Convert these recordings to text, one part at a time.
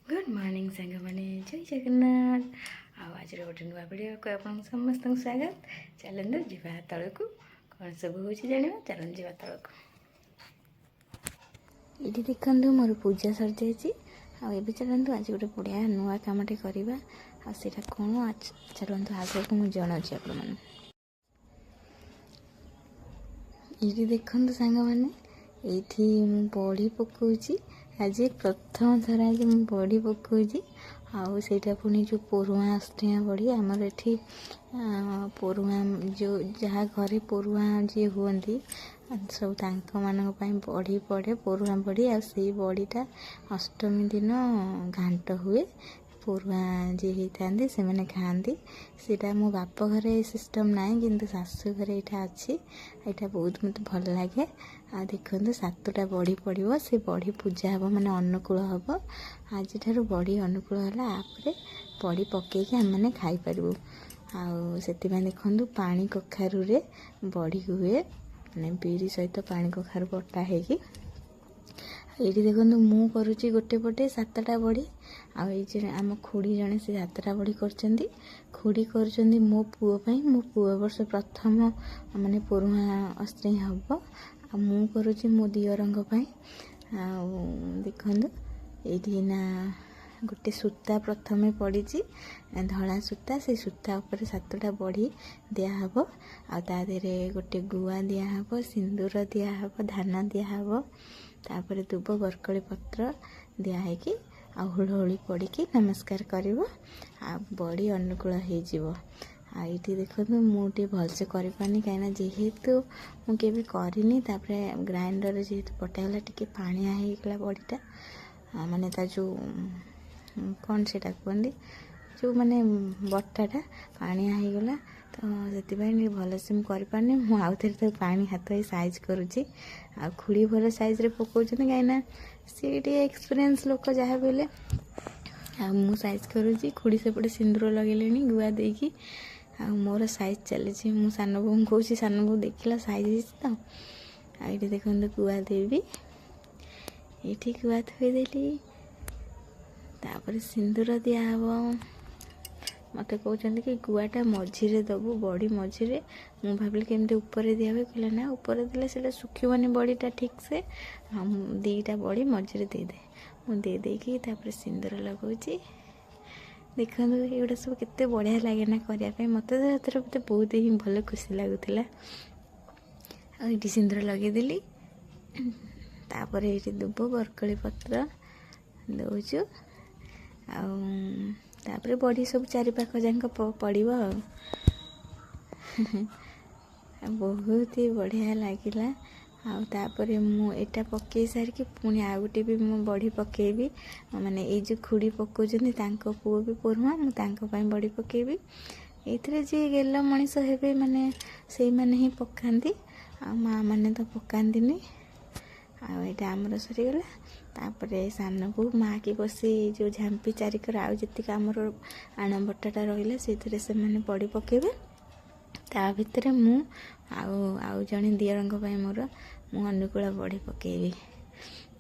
Good morning सांग मैंने जय जगन्नाथ आज गोटे नुआ वीडियो को आप समस्त स्वागत। चलते जा तल को कौन सब हो जाना चलते जा तल को। ये देखो मोर पूजा सर जाए चलते आज गोटे बढ़िया नुआ कमटे करवा आटा कौन चलते आगे को मुझे जनाऊँ आप ये देखो सांग मैंने ये बड़ी पकाऊँगी आज प्रथम थर आज मुझे बड़ी पकाऊँगी आईटा पुणी जो परुआ आसटिया बड़ी आमर ये परुआ जो जहाँ घरे परुआ जी हमें सब मान बड़ी पड़े परुआ बड़ी आई बड़ीटा अष्टमी दिन घाट हुए परुआ जी होता से मैंने खाती सीटा मो बाप घरे सिस्टम ना कि शाशु घरे यहाँ अच्छी यहाँ बहुत मत भल लगे। आ देखो सातटा बड़ी पड़ो से बड़ी पूजा हम माने अनुकूल हम आज बड़ी अनुकूल है बड़ी पकईकि आम मैंने खाईपारू से देखो पानी कखारू रे बड़ी हुए मैंने बिरी सहित पानी कखारू बटा होगी ये देखो मु करुच्ची गोटे पटे सातटा बड़ी आम खुड़ी जड़े से सातटा बड़ी कर खुड़ी कर मो पुओं मो पुओ वर्ष प्रथम माने परुआ अष्टमी हम मु करुच्ची मो दियरंग देखो ये ना गोटे सूता प्रथमे पड़ी धला सूता से सूता उपर सातटा बड़ी दिहब आदे गोटे गुआ दिहब सिंदूर दिहब धान दिहब तापर दुब बरकली पत्र दिखाई हुलहुली पड़ी नमस्कार कर बड़ी अनुकूल हो ये देखो मुझे भलसे करपानी कहीं जेहेतु मुझे करनी ग्राइंडर जेहेतु पटागला टी पाणिया होगा बड़ीटा माने जो कौन से कहते जो माने बटाटा पाणिया होगला तो से भलसे मुझे करपारनी मुझे पानी हाथ ही साइज करुच्ची खुड़ी भल साइज पकाउं कहीं सी एक्सपीरियंस लोक जहाँ भी मु साइज करुच्ची खुड़ी सेपटे सिंदूर लगे गुआ देकी मोर साइज चली मु सान बो कौन सान बो देखला साइज तो ये देखो गुआ देवी ये गुआ थोदेली तापर सिंदूर दिहब मत कहते कि गुआटा मझीरे दबु बड़ी मझीरे मु भाविली केमती ऊपर दिया हुए कहला ना ऊपर देले से सुखिबनी बड़ीटा ठीक से दीटा बड़ी मझीरे देदे मुझे देकी सिंदूर लगाऊँगी देखो ये सब केते बढ़िया लगे ना करने मत मत बहुत ही भल खुशी लगुला ये सिंदूर लगेदेली तापर ये दुब बरकली पत्र दौचु तापर बड़ी सब चारि पाख जाक पड़ो बहुत ही बढ़िया लगिला तापर मुझा पकई सारिकी पुणी आ गोटे भी मु बड़ी पकेबी माने ये जो खुड़ी पकाउछन्ती तांको पुओ भी परुआ मुझे बड़ी पकेबी ये जी गेल मनीष हे माने से माने ही पकाती माँ मैंने तो पकान्तिनी आईटा आमर सरीगला तापर सान बो माँ की बसी जो झांपी चारिकर आउ जी आमर आण बटाटा रहा से मैंने बड़ी पकेबे ता भितर मु आउ जड़े दियरंग मोर मु अनुकूल बड़ी पकेबी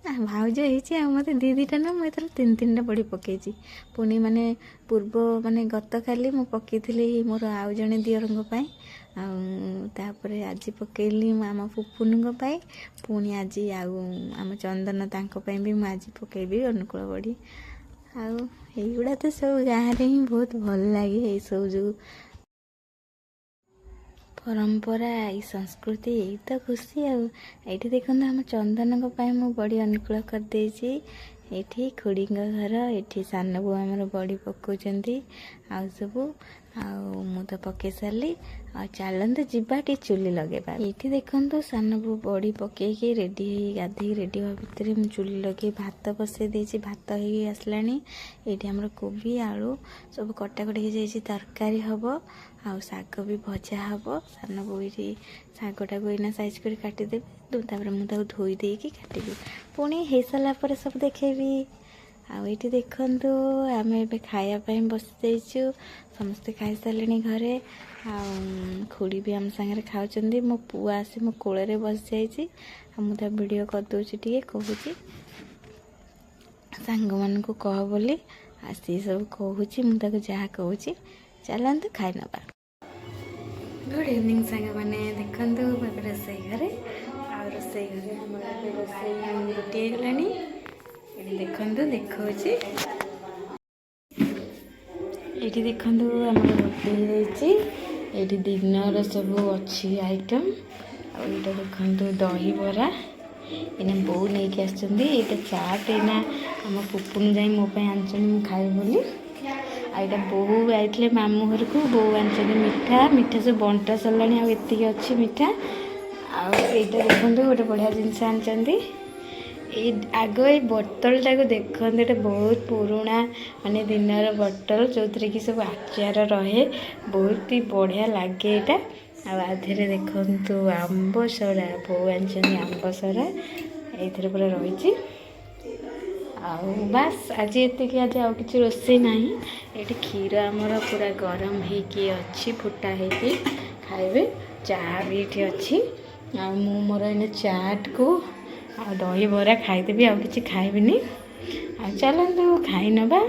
भाउज हो मत दीटा ना मुझे तीन तीन टा बड़ी पकई पुणी माने पूर्व माने गत काली मु पकई मोर आउ जड़े दियरंग तापर आज पकईली आम पुपुन पुणी आज आम चंदन तांको भी मुझे आज पकईबी अनुकूल बड़ी आईगुड़ा तो सब गाँव में ही बहुत भल लगे ये सब जो परंपरा ये संस्कृति यही तो खुशी आई देखो आम चंदन मु बड़ी अनुकूल करदे ये खुड़ी घर ये सान बो आमर बड़ी पकाउछन्ती आउ सबू मु तो पकई सारी चलते जावा चुली लगेबा ये देखो सान बो बड़ी पकईकी रेडी गाधे रेडी हवा भितर मु चुली लगे भात बसई देसी भात हो आसला ये आमर कोबी आलू सब कटाकटी हो जाए तरकारी हम आग भी भजा हम सान बो ये शागटा को इना साइज कर काटिदेवी मुझे धोई देकी काटबी पुणी हो सारापर सब देखेबी आईटी देखु आम ए खायापी बसी जाइचु समस्ते खाई सारे घरे खुड़ी भी आम सागर खाऊँ मो पुआ आसी मो कोल बस जाइए मुझे वीडियो करदे टे कहूँ ସାଙ୍ଗମାନଙ୍କୁ କହ ବୋଲି ଆଉ ସିଏ ସବୁ କହୁଛି, ମୁଁ ତାକୁ ଯାହା କହୁଛି। ଚାଲନ୍ତୁ ଖାଇ ନେବା। ଗୁଡ଼୍ ଇଭିନିଂ ସାଙ୍ଗମାନେ। ଦେଖନ୍ତୁ ମୁଁ ଏବେ ରୋଷେଇ ଘରେ, ଆଉ ରୋଷେଇ ଘରେ ଆମର ଏବେ ରୋଷେଇ ଗୋଟିଏ ହେଇଗଲାଣି। ଏଠି ଦେଖନ୍ତୁ ଦେଖାଉଛି, ଏଇଠି ଦେଖନ୍ତୁ ଆମର ରୋଷେଇ ହେଇଯାଇଛି। ଏଇଠି ଦିନର ସବୁ ଅଛି ଆଇଟମ୍। ଆଉ ଏଇଟା ଦେଖନ୍ତୁ ଦହିବରା, ଏଇନା ବୋଉ ନେଇକି ଆସିଛନ୍ତି। ଏଇଟା ଚାଟ୍ ଏଇନା ଆମ ପୁପୁନୁ ଯାଇ ମୋ ପାଇଁ ଆଣିଛନ୍ତି, ମୁଁ ଖାଇବି ବୋଲି। ଆଉ ଏଇଟା ବୋଉ ଯାଇଥିଲେ ମାମୁଁ ଘରକୁ, ବୋଉ ଆଣିଛନ୍ତି ମିଠା ସବୁ ବଣ୍ଟା ସରିଲାଣି, ଆଉ ଏତିକି ଅଛି ମିଠା। ଆଉ ଏଇଟା ଦେଖନ୍ତୁ ଗୋଟେ ବଢ଼ିଆ ଜିନିଷ ଆଣିଛନ୍ତି। ଆଗ ଏଇ ବୋତଲଟାକୁ ଦେଖନ୍ତୁ, ଏଇଟା ବହୁତ ପୁରୁଣା ମାନେ ଦିନର ବୋତଲ, ଯେଉଁଥିରେ କି ସବୁ ଆଚାର ରହେ। ବହୁତ ବଢ଼ିଆ ଲାଗେ ଏଇଟା। ଆଉ ଆ ଦେହରେ ଦେଖନ୍ତୁ ଆମ୍ବ ସରା, ବୋଉ ଆଣିଛନ୍ତି ଆମ୍ବ ସରା ଏଇଥିରେ ପୁରା ରହିଛି। ଆଉ ବାସ୍ ଆଜି ଏତିକି, ଆଜି ଆଉ କିଛି ରୋଷେଇ ନାହିଁ। ଏଇଠି କ୍ଷୀର ଆମର ପୁରା ଗରମ ହେଇକି ଅଛି, ଫୁଟା ହେଇକି ଖାଇବେ। ଚାହା ବି ଏଇଠି ଅଛି। ଆଉ ମୁଁ ମୋର ଏଇନେ ଚାଟ୍କୁ ଆଉ ଦହିବରା ଖାଇଦେବି, ଆଉ କିଛି ଖାଇବିନି। ଆଉ ଚାଲନ୍ତୁ ଖାଇ ନେବା।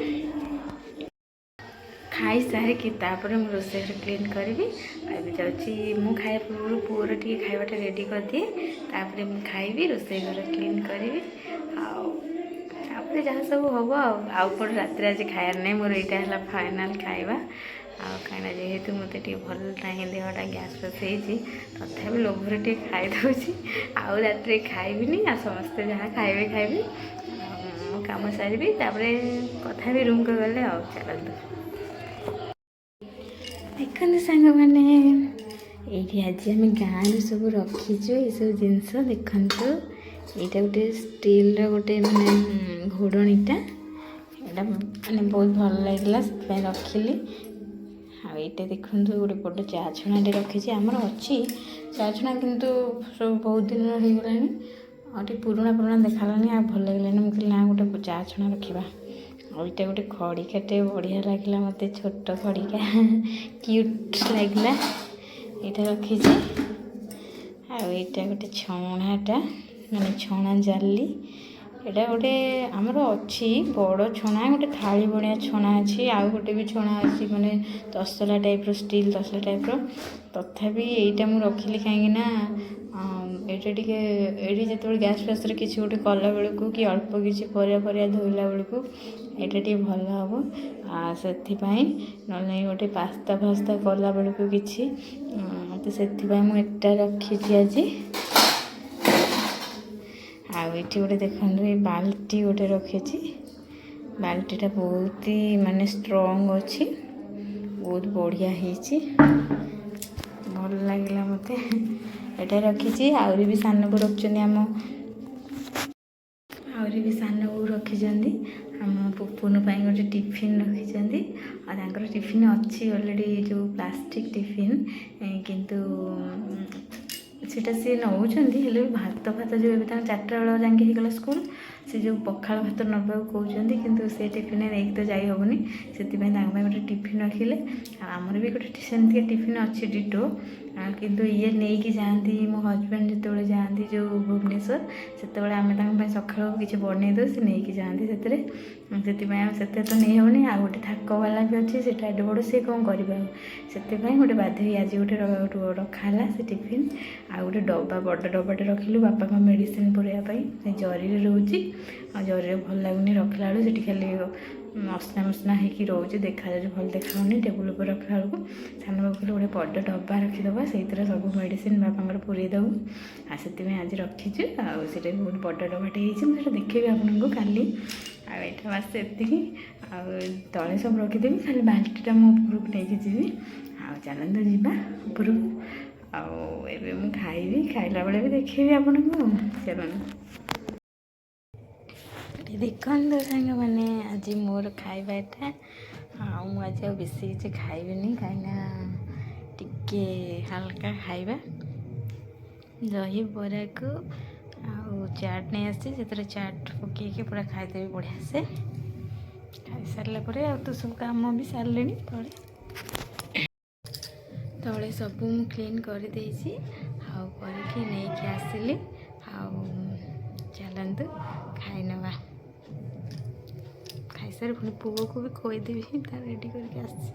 ଖାଇସାରିକି ତାପରେ ମୁଁ ରୋଷେଇଟା କ୍ଲିନ୍ କରିବି। ଆଉ ଏବେ ଯାଉଛି, ମୁଁ ଖାଇବା ପୂର୍ବରୁ ପୁଅର ଟିକେ ଖାଇବାଟା ରେଡ଼ି କରିଦିଏ, ତାପରେ ମୁଁ ଖାଇବି, ରୋଷେଇ ଘର କ୍ଲିନ୍ କରିବି। ଆଉ ତାପରେ ଯାହା ସବୁ ହେବ। ଆଉ କ'ଣ ରାତିରେ ଆଜି ଖାଇବାର ନାହିଁ, ମୋର ଏଇଟା ହେଲା ଫାଇନାଲ୍ ଖାଇବା। ଆଉ କାହିଁକିନା ଯେହେତୁ ମୋତେ ଟିକେ ଭଲ ନାହିଁ, ଦେହଟା ଗ୍ୟାସ୍ ଫ୍ୟାସ୍ ହେଇଛି, ତଥାପି ଲୋଭରେ ଟିକେ ଖାଇଦେଉଛି। ଆଉ ରାତିରେ ଖାଇବିନି। ଆଉ ସମସ୍ତେ ଯାହା ଖାଇବେ ଖାଇବି। ମୁଁ କାମ ସାରିବି, ତାପରେ କଥା ବି ରୁମ୍କୁ ଗଲେ। ଆଉ ଚାଲନ୍ତୁ ଦେଖନ୍ତୁ ସାଙ୍ଗମାନେ, ଏଇଠି ଆଜି ଆମେ ଗାଁରୁ ସବୁ ରଖିଛୁ ଏସବୁ ଜିନିଷ। ଦେଖନ୍ତୁ ଏଇଟା ଗୋଟେ ଷ୍ଟିଲ୍ର ଗୋଟେ ମାନେ ଘୋଡ଼ଣୀଟା, ଏଇଟା ମାନେ ବହୁତ ଭଲ ଲାଗିଲା, ସେଥିପାଇଁ ରଖିଲି। ଆଉ ଏଇଟା ଦେଖନ୍ତୁ ଗୋଟେ ବଡ଼ ଚା ଛଣାଟେ ରଖିଛି। ଆମର ଅଛି ଚା ଛଣା, କିନ୍ତୁ ସବୁ ବହୁତ ଦିନର ହେଇଗଲାଣି, ଆଉ ଟିକେ ପୁରୁଣା ଦେଖାଗଲାଣି, ଆଉ ଭଲ ଲାଗିଲାନି। ମୁଁ କହିଲି ନା, ଗୋଟେ ଚା ଛଣା ରଖିବା। ଆଉ ଏଇଟା ଗୋଟେ ଖଡ଼ିକାଟେ ବଢ଼ିଆ ଲାଗିଲା ମୋତେ, ଛୋଟ ଖଡ଼ିକା, କ୍ୟୁଟ୍ ଲାଗିଲା, ଏଇଟା ରଖିଛି। ଆଉ ଏଇଟା ଗୋଟେ ଛଣାଟା, ମାନେ ଛଣା ଜାଲି। ଏଇଟା ଗୋଟେ ଆମର ଅଛି ବଡ଼ ଛଣା, ଗୋଟେ ଥାଳି ଭଳିଆ ଛଣା ଅଛି। ଆଉ ଗୋଟେ ବି ଛଣା ଅଛି, ମାନେ ତସଲା ଟାଇପ୍ର, ଷ୍ଟିଲ୍ ତସଲା ଟାଇପ୍ର। ତଥାପି ଏଇଟା ମୁଁ ରଖିଲି କାହିଁକିନା ଏଇଟା ଟିକେ, ଏଇଠି ଯେତେବେଳେ ଗ୍ୟାସ୍ ଫ୍ୟାସ୍ରେ କିଛି ଗୋଟେ କଲା ବେଳକୁ, କି ଅଳ୍ପ କିଛି ପରିବା ଧୋଇଲା ବେଳକୁ ଏଇଟା ଟିକେ ଭଲ ହେବ, ସେଥିପାଇଁ। ନହେଲେ ଗୋଟେ ପାସ୍ତା ଫାସ୍ତା କଲା ବେଳକୁ କିଛି, ତ ସେଥିପାଇଁ ମୁଁ ଏଟା ରଖିଛି ଆଜି। ଆଉ ଏଠି ଗୋଟେ ଦେଖନ୍ତୁ, ଏଇ ବାଲ୍ଟି ଗୋଟେ ରଖିଛି। ବାଲ୍ଟିଟା ବହୁତ ମାନେ ଷ୍ଟ୍ରଙ୍ଗ ଅଛି, ବହୁତ ବଢ଼ିଆ ହେଇଛି, ଭଲ ଲାଗିଲା ମୋତେ। ଏଇଟା ରଖିଛି। ଆହୁରି ବି ସାନ ବୋଉ ରଖିଛନ୍ତି, ଆହୁରି ବି ସାନ ବୋଉ ରଖିଛନ୍ତି ଆମ ପୁପୁନ ପାଇଁ ଗୋଟେ ଟିଫିନ୍ ରଖିଛନ୍ତି। ଆଉ ତାଙ୍କର ଟିଫିନ୍ ଅଛି ଅଲରେଡ଼ି, ଯେଉଁ ପ୍ଲାଷ୍ଟିକ୍ ଟିଫିନ୍, କିନ୍ତୁ ସେଇଟା ସିଏ ନେଉଛନ୍ତି। ହେଲେ ବି ଭାତ ଯେଉଁ ଏବେ ତାଙ୍କ 4ଟା ବେଳ ଯାଇକି ହେଇଗଲା ସ୍କୁଲ୍, ସେ ଯେଉଁ ପଖାଳ ଭାତ ନେବାକୁ କହୁଛନ୍ତି, କିନ୍ତୁ ସେ ଟିଫିନ୍ ନେଇକି ତ ଯାଇ ହେବନି, ସେଥିପାଇଁ ତାଙ୍କ ପାଇଁ ଗୋଟେ ଟିଫିନ୍ ରଖିଲେ। ଆଉ ଆମର ବି ଗୋଟେ ସେମିତିକା ଟିଫିନ୍ ଅଛି ଡିଟୋ, କିନ୍ତୁ ଇଏ ନେଇକି ଯାଆନ୍ତି, ମୋ ହଜବେଣ୍ଡ ଯେତେବେଳେ ଯାଆନ୍ତି ଯେଉଁ ଭୁବନେଶ୍ୱର, ସେତେବେଳେ ଆମେ ତାଙ୍କ ପାଇଁ ସକାଳୁ କିଛି ବନେଇ ଦେଉ, ସେ ନେଇକି ଯାଆନ୍ତି ସେଥିରେ। ସେଥିପାଇଁ ଆଉ ସେଥିରେ ତ ନେଇ ହେବନି। ଆଉ ଗୋଟେ ଥାକବାଲା ବି ଅଛି, ସେଇଟା ଏଡ଼େ ବଡ଼, ସେ କ'ଣ କରିବେ ଆଉ, ସେଥିପାଇଁ ଗୋଟେ ବାଧ୍ୟ ହେଇ ଆଜି ଗୋଟେ ରଖା ହେଲା ସେ ଟିଫିନ୍। ଆଉ ଗୋଟେ ଡବା, ବଡ଼ ଡବାଟେ ରଖିଲୁ ବାପାଙ୍କ ମେଡ଼ିସିନ୍ ପୁରେଇବା ପାଇଁ, ସେ ଜରିରେ ରହୁଛି। ଆଉ ଜରିରେ ଭଲ ଲାଗୁନି ରଖିଲା ବେଳକୁ, ସେଠି ଖାଲି ମସନା ହେଇକି ରହୁଛି, ଦେଖାଯାଉଛି, ଭଲ ଦେଖାଯାଉନି। ଟେବୁଲ୍ ଉପରେ ରଖିଲା ବେଳକୁ ସାନ ବାବୁ କହିଲେ ଗୋଟେ ବଡ଼ ଡବା ରଖିଦେବା, ସେଇଥିରେ ସବୁ ମେଡ଼ିସିନ୍ ବାପାଙ୍କର ପୁରେଇ ଦେବୁ। ଆଉ ସେଥିପାଇଁ ଆଜି ରଖିଛୁ। ଆଉ ସେଇଟା ବି ବହୁତ ବଡ଼ ଡବାଟେ ହେଇଛି, ମୁଁ ସେଇଟା ଦେଖେଇବି ଆପଣଙ୍କୁ କାଲି। ଆଉ ଏଇଟା ବାସ୍ ଏତିକି। ଆଉ ତଳେ ସବୁ ରଖିଦେବି, ଖାଲି ବାଲ୍ଟିଟା ମୁଁ ଉପରକୁ ନେଇକି ଯିବି। ଆଉ ଚାଲନ୍ତୁ ଯିବା ଉପରକୁ। ଆଉ ଏବେ ମୁଁ ଖାଇବି, ଖାଇଲା ବେଳେ ବି ଦେଖେଇବି ଆପଣଙ୍କୁ। ଚାଲନ୍ତୁ। ଦେଖନ୍ତୁ ସାଙ୍ଗମାନେ, ଆଜି ମୋର ଖାଇବା ଏଟା। ଆଉ ମୁଁ ଆଜି ଆଉ ବେଶୀ କିଛି ଖାଇବିନି, କାହିଁକିନା ଟିକେ ହାଲକା ଖାଇବା। ଦହିବରାକୁ ଆଉ ଚାଟ୍ ନେଇ ଆସିଛି, ସେଥିରେ ଚାଟ୍ ପକେଇକି ପୁରା ଖାଇଦେବି ବଢ଼ିଆ ସେ। ଖାଇସାରିଲା ପରେ ଆଉ ତ ସବୁ କାମ ବି ସାରିଲେଣି, ତଳେ ସବୁ ମୁଁ କ୍ଲିନ୍ କରିଦେଇଛି। ଆଉ କରିକି ନେଇକି ଆସିଲି। ଆଉ ଚାଲନ୍ତୁ ଖାଇ ନେବା। ଖାଇସାରି ପୁଣି ପୁଅକୁ ବି ଖୋଇଦେବି ତା ରେଡ଼ି କରିକି ଆସିଛି।